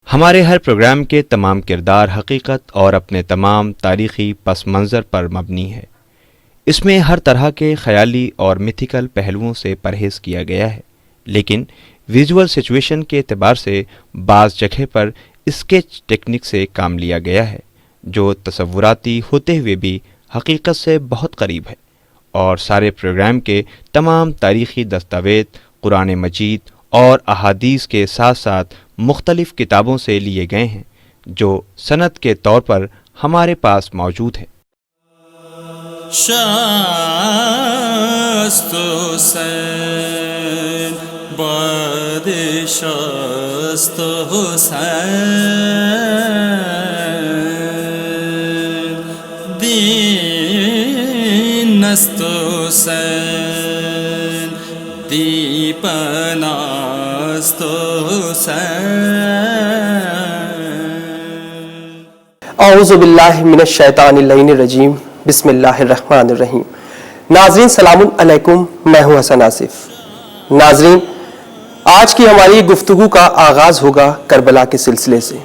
ہمارے ہر پروگرام کے تمام کردار حقیقت اور اپنے تمام تاریخی پس منظر پر مبنی ہے۔ اس میں ہر طرح کے خیالی اور میتھیکل پہلوؤں سے پرہیز کیا گیا ہے، لیکن ویژول سچویشن کے اعتبار سے بعض جگہ پر اسکیچ ٹیکنک سے کام لیا گیا ہے، جو تصوراتی ہوتے ہوئے بھی حقیقت سے بہت قریب ہے، اور سارے پروگرام کے تمام تاریخی دستاویز قرآن مجید اور احادیث کے ساتھ ساتھ مختلف کتابوں سے لیے گئے ہیں، جو سند کے طور پر ہمارے پاس موجود ہے۔ شست حسین باد شست حسین دین است حسین دیپناست حسین۔ اعوذ باللہ من الشیطان اللعین الرجیم، بسم اللہ الرحمن الرحیم۔ ناظرین سلام علیکم، میں ہوں حسن آصف۔ ناظرین، آج کی ہماری گفتگو کا آغاز ہوگا کربلا کے سلسلے سے،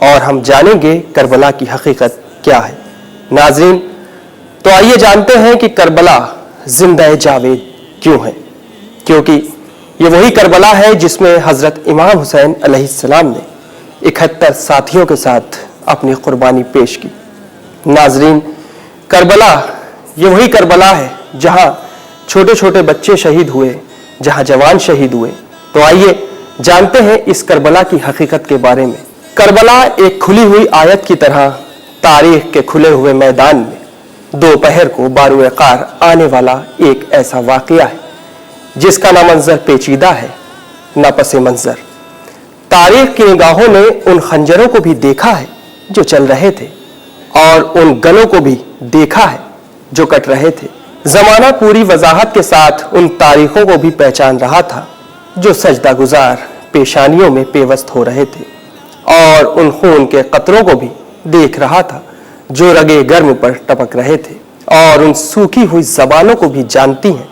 اور ہم جانیں گے کربلا کی حقیقت کیا ہے۔ ناظرین، تو آئیے جانتے ہیں کہ کربلا زندہ جاوید کیوں ہے۔ کیونکہ یہ وہی کربلا ہے جس میں حضرت امام حسین علیہ السلام نے 71 ساتھیوں کے ساتھ اپنی قربانی پیش کی۔ ناظرین، کربلا یہ وہی کربلا ہے جہاں چھوٹے چھوٹے بچے شہید ہوئے، جہاں جوان شہید ہوئے۔ تو آئیے جانتے ہیں اس کربلا کی حقیقت کے بارے میں۔ کربلا ایک کھلی ہوئی آیت کی طرح تاریخ کے کھلے ہوئے میدان میں دوپہر کو باروئے قار آنے والا ایک ایسا واقعہ ہے جس کا نہ منظر پیچیدہ ہے نہ پس منظر۔ تاریخ کی نگاہوں نے ان خنجروں کو بھی دیکھا ہے جو چل رہے تھے، اور ان گلوں کو بھی دیکھا ہے جو کٹ رہے تھے۔ زمانہ پوری وضاحت کے ساتھ ان تاریخوں کو بھی پہچان رہا تھا جو سجدہ گزار پیشانیوں میں پیوست ہو رہے تھے، اور ان خون کے قطروں کو بھی دیکھ رہا تھا جو رگے گرم پر ٹپک رہے تھے، اور ان سوکھی ہوئی زبانوں کو بھی جانتی ہیں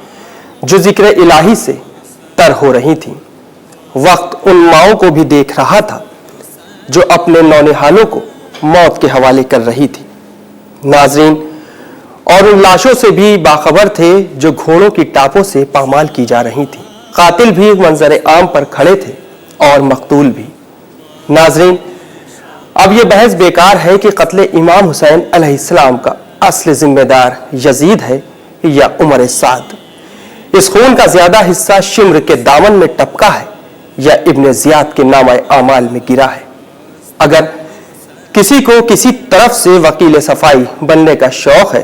جو ذکر الہی سے تر ہو رہی تھیں۔ وقت ان ماؤں کو بھی دیکھ رہا تھا جو اپنے نونہالوں کو موت کے حوالے کر رہی تھی۔ ناظرین، اور ان لاشوں سے بھی باخبر تھے جو گھوڑوں کی ٹاپوں سے پامال کی جا رہی تھی۔ قاتل بھی منظر عام پر کھڑے تھے اور مقتول بھی۔ ناظرین، اب یہ بحث بیکار ہے کہ قتل امام حسین علیہ السلام کا اصل ذمہ دار یزید ہے یا عمر سعد۔ اس خون کا زیادہ حصہ شمر کے دامن میں ٹپکا ہے یا ابن زیاد کے نامہ اعمال میں گرا ہے۔ اگر کسی کو کسی طرف سے وکیل صفائی بننے کا شوق ہے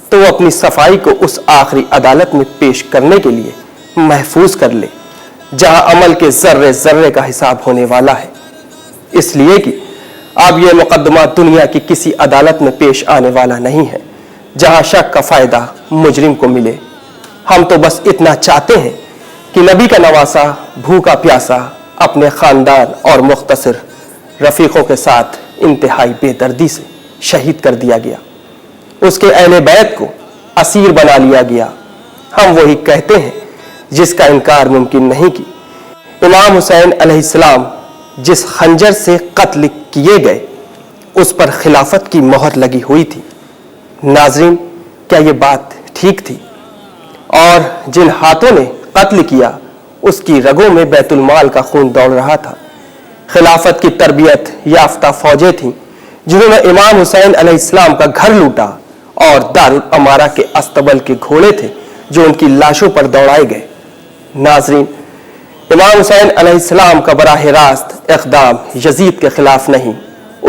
تو وہ اپنی صفائی کو اس آخری عدالت میں پیش کرنے کے لیے محفوظ کر لے جہاں عمل کے ذرے ذرے کا حساب ہونے والا ہے، اس لیے کہ اب یہ مقدمہ دنیا کی کسی عدالت میں پیش آنے والا نہیں ہے جہاں شک کا فائدہ مجرم کو ملے۔ ہم تو بس اتنا چاہتے ہیں کہ نبی کا نواسا بھوکا پیاسا اپنے خاندان اور مختصر رفیقوں کے ساتھ انتہائی بے دردی سے شہید کر دیا گیا، اس کے اہل بیت کو اسیر بنا لیا گیا۔ ہم وہی کہتے ہیں جس کا انکار ممکن نہیں کہ امام حسین علیہ السلام جس خنجر سے قتل کیے گئے اس پر خلافت کی مہر لگی ہوئی تھی۔ ناظرین، کیا یہ بات ٹھیک تھی؟ اور جن ہاتھوں نے قتل کیا اس کی رگوں میں بیت المال کا خون دوڑ رہا تھا۔ خلافت کی تربیت یافتہ فوجیں تھیں جنہوں نے امام حسین علیہ السلام کا گھر لوٹا، اور دارالامارہ کے استبل کے گھوڑے تھے جو ان کی لاشوں پر دوڑائے گئے۔ ناظرین، امام حسین علیہ السلام کا براہ راست اقدام یزید کے خلاف نہیں،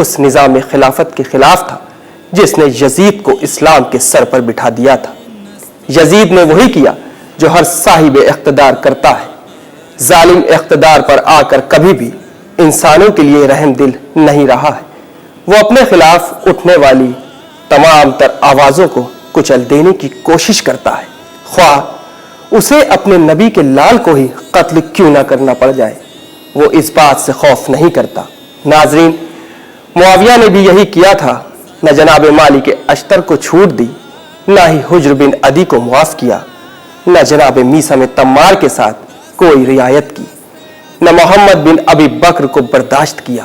اس نظام خلافت کے خلاف تھا جس نے یزید کو اسلام کے سر پر بٹھا دیا تھا۔ یزید نے وہی کیا جو ہر صاحب اقتدار کرتا ہے۔ ظالم اقتدار پر آ کر کبھی بھی انسانوں کے لیے رحم دل نہیں رہا ہے۔ وہ اپنے خلاف اٹھنے والی تمام تر آوازوں کو کچل دینے کی کوشش کرتا ہے، خواہ اسے اپنے نبی کے لال کو ہی قتل کیوں نہ کرنا پڑ جائے۔ وہ اس بات سے خوف نہیں کرتا۔ ناظرین، معاویہ نے بھی یہی کیا تھا، نہ جناب مالک اشتر کو چھوٹ دی، نہ ہی حجر بن عدی کو معاف کیا، نہ جناب میثم تمار کے ساتھ کوئی رعایت کی، نہ محمد بن ابی بکر کو برداشت کیا،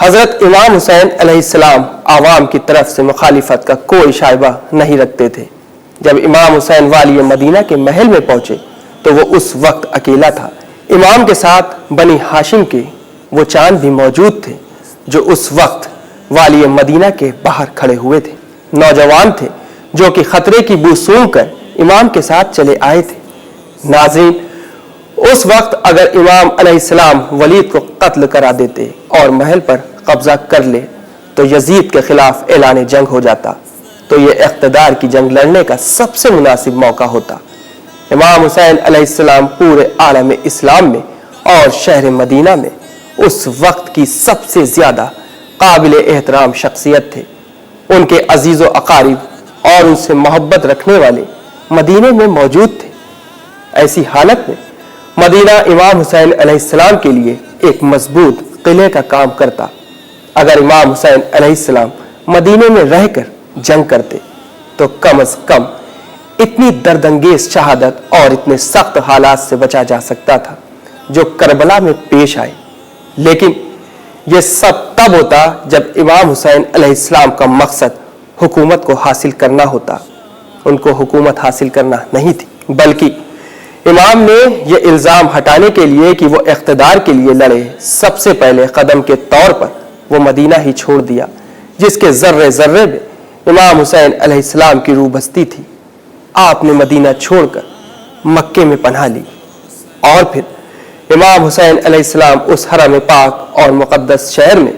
حضرت امام حسین علیہ السلام عوام کی طرف سے مخالفت کا کوئی شائبہ نہیں رکھتے تھے۔ جب امام حسین والی مدینہ کے محل میں پہنچے تو وہ اس وقت اکیلا تھا۔ امام کے ساتھ بنی ہاشم کے وہ چاند بھی موجود تھے جو اس وقت والی مدینہ کے باہر کھڑے ہوئے تھے۔ نوجوان تھے جو کہ خطرے کی بو سونگھ کر امام کے ساتھ چلے آئے تھے۔ ناظرین، اس وقت اگر امام علیہ السلام ولید کو قتل کرا دیتے اور محل پر قبضہ کر لے تو یزید کے خلاف اعلان جنگ ہو جاتا، تو یہ اقتدار کی جنگ لڑنے کا سب سے مناسب موقع ہوتا۔ امام حسین علیہ السلام پورے عالم اسلام میں اور شہر مدینہ میں اس وقت کی سب سے زیادہ قابل احترام شخصیت تھے۔ ان کے عزیز و اقارب اور ان سے محبت رکھنے والے مدینے میں موجود تھے۔ ایسی حالت میں مدینہ امام حسین علیہ السلام کے لیے ایک مضبوط قلعے کا کام کرتا۔ اگر امام حسین علیہ السلام مدینے میں رہ کر جنگ کرتے تو کم از کم اتنی دردانگیز شہادت اور اتنے سخت حالات سے بچا جا سکتا تھا جو کربلا میں پیش آئے۔ لیکن یہ سب تب ہوتا جب امام حسین علیہ السلام کا مقصد حکومت کو حاصل کرنا ہوتا۔ ان کو حکومت حاصل کرنا نہیں تھی، بلکہ امام نے یہ الزام ہٹانے کے لیے کہ وہ اقتدار کے لیے لڑے، سب سے پہلے قدم کے طور پر وہ مدینہ ہی چھوڑ دیا جس کے ذرے ذرے میں امام حسین علیہ السلام کی روح بستی تھی۔ آپ نے مدینہ چھوڑ کر مکے میں پناہ لی اور پھر امام حسین علیہ السلام اس حرم پاک اور مقدس شہر میں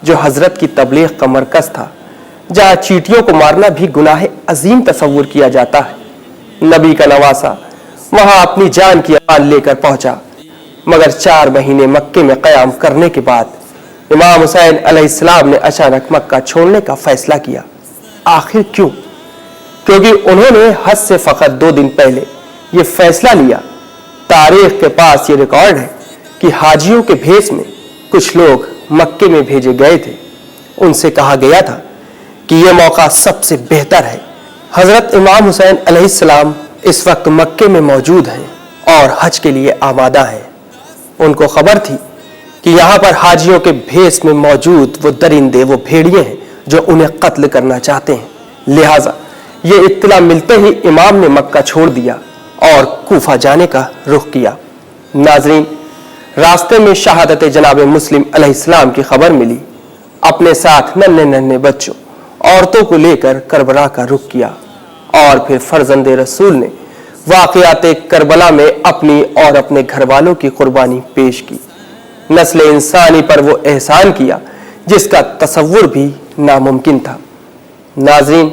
جو حضرت کی تبلیغ کا مرکز تھا، جہاں چیٹیوں کو مارنا بھی گناہ عظیم تصور کیا جاتا ہے، نبی کا نواسا وہاں اپنی جان کی امان لے کر پہنچا۔ مگر 4 مہینے مکے میں قیام کرنے کے بعد امام حسین علیہ السلام نے اچانک مکہ چھوڑنے کا فیصلہ کیا۔ آخر کیوں؟ کیونکہ انہوں نے حج سے فقط 2 دن پہلے یہ فیصلہ لیا۔ تاریخ کے پاس یہ ریکارڈ ہے کہ حاجیوں کے بھیس میں کچھ لوگ مکے میں بھیجے گئے تھے۔ ان سے کہا گیا تھا کہ یہ موقع سب سے بہتر ہے۔ حضرت امام حسین علیہ السلام اس وقت مکے میں موجود ہیں اور حج کے لیے آمادہ ہیں۔ ان کو خبر تھی کہ یہاں پر حاجیوں کے بھیس میں موجود وہ درندے، وہ بھیڑیے ہیں جو انہیں قتل کرنا چاہتے ہیں۔ لہٰذا یہ اطلاع ملتے ہی امام نے مکہ چھوڑ دیا اور کوفہ جانے کا رخ کیا۔ ناظرین، راستے میں شہادت جناب مسلم علیہ السلام کی خبر ملی۔ اپنے ساتھ ننھے بچوں، عورتوں کو لے کر کربلا کا رخ کیا اور پھر فرزند رسول نے واقعات کربلا میں اپنی اور اپنے گھر والوں کی قربانی پیش کی۔ نسل انسانی پر وہ احسان کیا جس کا تصور بھی ناممکن تھا۔ ناظرین،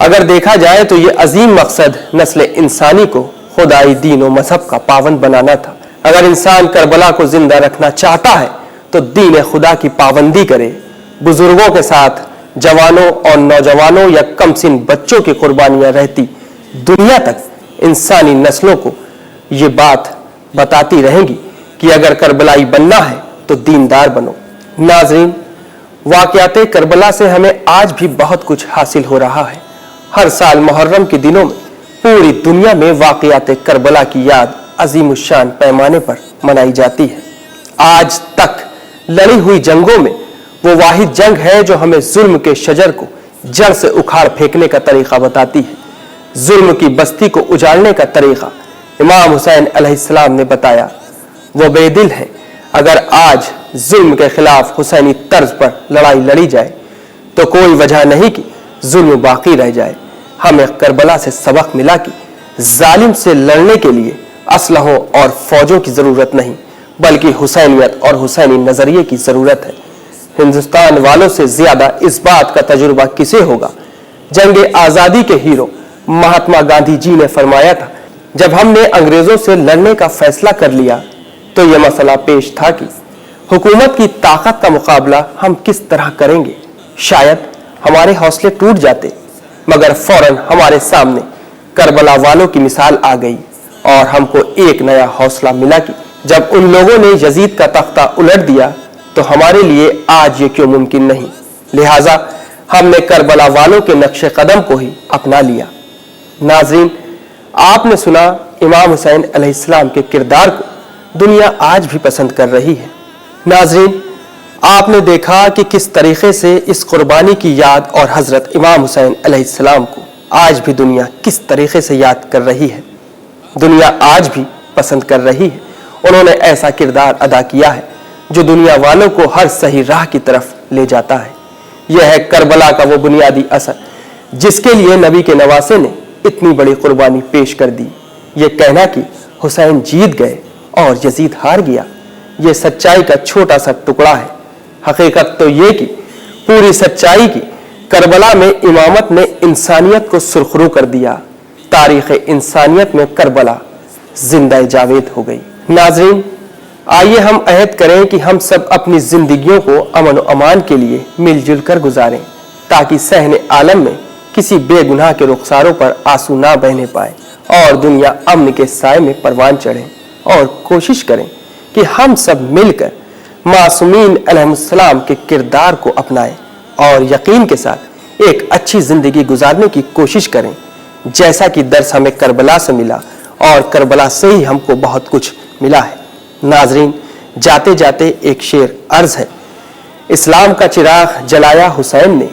اگر دیکھا جائے تو یہ عظیم مقصد نسل انسانی کو خدائی دین و مذہب کا پابند بنانا تھا۔ اگر انسان کربلا کو زندہ رکھنا چاہتا ہے تو دین خدا کی پابندی کرے، بزرگوں کے ساتھ جوانوں اور نوجوانوں یا کم سن بچوں کی قربانیاں رہتی دنیا تک انسانی نسلوں کو یہ بات بتاتی رہیں گی کہ اگر کربلائی بننا ہے تو دیندار بنو۔ ناظرین، واقعات کربلا سے ہمیں آج بھی بہت کچھ حاصل ہو رہا ہے۔ ہر سال محرم کے دنوں میں پوری دنیا میں واقعات کربلا کی یاد عظیم الشان پیمانے پر منائی جاتی ہے۔ آج تک لڑی ہوئی جنگوں میں وہ واحد جنگ ہے جو ہمیں ظلم کے شجر کو جڑ سے اکھاڑ پھینکنے کا طریقہ بتاتی ہے۔ ظلم کی بستی کو اجاڑنے کا طریقہ امام حسین علیہ السلام نے بتایا۔ وہ بے دل ہیں۔ اگر آج ظلم کے خلاف حسینی طرز پر لڑائی لڑی جائے تو کوئی وجہ نہیں کہ ظلم باقی رہ جائے۔ ہمیں کربلا سے سبق ملا کہ ظالم سے لڑنے کے لیے اسلحوں اور فوجوں کی ضرورت نہیں، بلکہ حسینیت اور حسینی نظریے کی ضرورت ہے۔ ہندوستان والوں سے زیادہ اس بات کا تجربہ کسے ہوگا؟ جنگ آزادی کے ہیرو مہاتما گاندھی جی نے فرمایا تھا، جب ہم نے انگریزوں سے لڑنے کا فیصلہ کر لیا تو یہ مسئلہ پیش تھا کہ حکومت کی طاقت کا مقابلہ ہم کس طرح کریں گے۔ شاید ہمارے حوصلے ٹوٹ جاتے، مگر فوراً ہمارے سامنے کربلا والوں کی مثال آ گئی اور ہم کو ایک نیا حوصلہ ملا کہ جب ان لوگوں نے یزید کا تختہ الٹ دیا تو ہمارے لیے آج یہ کیوں ممکن نہیں۔ لہٰذا ہم نے کربلا والوں کے نقش قدم کو ہی اپنا لیا۔ ناظرین، آپ نے سنا امام حسین علیہ السلام کے کردار کو دنیا آج بھی پسند کر رہی ہے۔ ناظرین، آپ نے دیکھا کہ کس طریقے سے اس قربانی کی یاد اور حضرت امام حسین علیہ السلام کو آج بھی دنیا کس طریقے سے یاد کر رہی ہے، دنیا آج بھی پسند کر رہی ہے۔ انہوں نے ایسا کردار ادا کیا ہے جو دنیا والوں کو ہر صحیح راہ کی طرف لے جاتا ہے۔ یہ ہے کربلا کا وہ بنیادی اثر جس کے لیے نبی کے نواسے نے اتنی بڑی قربانی پیش کر دی۔ یہ کہنا کہ حسین جیت گئے اور یزید ہار گیا، یہ سچائی کا چھوٹا سا ٹکڑا ہے۔ حقیقت تو یہ کہ پوری سچائی کی کربلا میں امامت نے انسانیت کو سرخرو کر دیا، تاریخ انسانیت میں کربلا زندہ جاوید ہو گئی۔ ناظرین، آئیے ہم عہد کریں کہ ہم سب اپنی زندگیوں کو امن و امان کے لیے مل جل کر گزاریں تاکہ صحن عالم میں کسی بے گناہ کے رخساروں پر آنسو نہ بہنے پائے اور دنیا امن کے سائے میں پروان چڑھے، اور کوشش کریں کہ ہم سب مل کر معصومین علیہ السلام کے کردار کو اپنائیں اور یقین کے ساتھ ایک اچھی زندگی گزارنے کی کوشش کریں، جیسا کہ درس ہمیں کربلا سے ملا اور کربلا سے ہی ہم کو بہت کچھ ملا ہے۔ ناظرین، جاتے جاتے ایک شعر عرض ہے: اسلام کا چراغ جلایا حسین نے،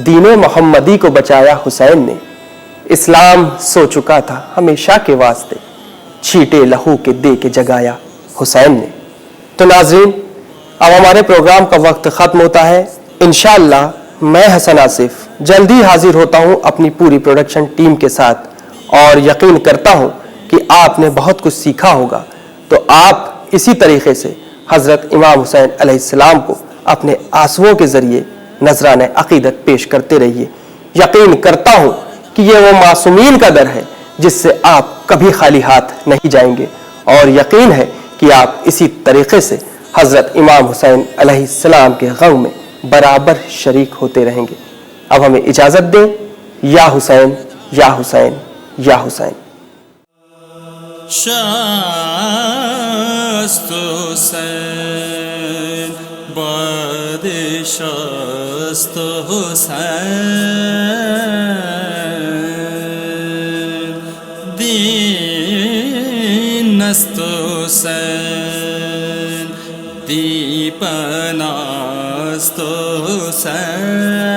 دین محمدی کو بچایا حسین نے، اسلام سو چکا تھا ہمیشہ کے واسطے، چھیٹے لہو کے دے کے جگایا حسین نے۔ تو ناظرین، اب ہمارے پروگرام کا وقت ختم ہوتا ہے۔ انشاءاللہ میں حسن آصف جلدی حاضر ہوتا ہوں اپنی پوری پروڈکشن ٹیم کے ساتھ، اور یقین کرتا ہوں کہ آپ نے بہت کچھ سیکھا ہوگا۔ تو آپ اسی طریقے سے حضرت امام حسین علیہ السلام کو اپنے آنسوؤں کے ذریعے نذرانہ عقیدت پیش کرتے رہیے۔ یقین کرتا ہوں کہ یہ وہ معصومین کا در ہے جس سے آپ کبھی خالی ہاتھ نہیں جائیں گے، اور یقین ہے کہ آپ اسی طریقے سے حضرت امام حسین علیہ السلام کے غم میں برابر شریک ہوتے رہیں گے۔ اب ہمیں اجازت دیں۔ یا حسین، یا حسین، یا حسین۔ شاست حسین بادشاست حسین، دین است حسین، دیپناست حسین،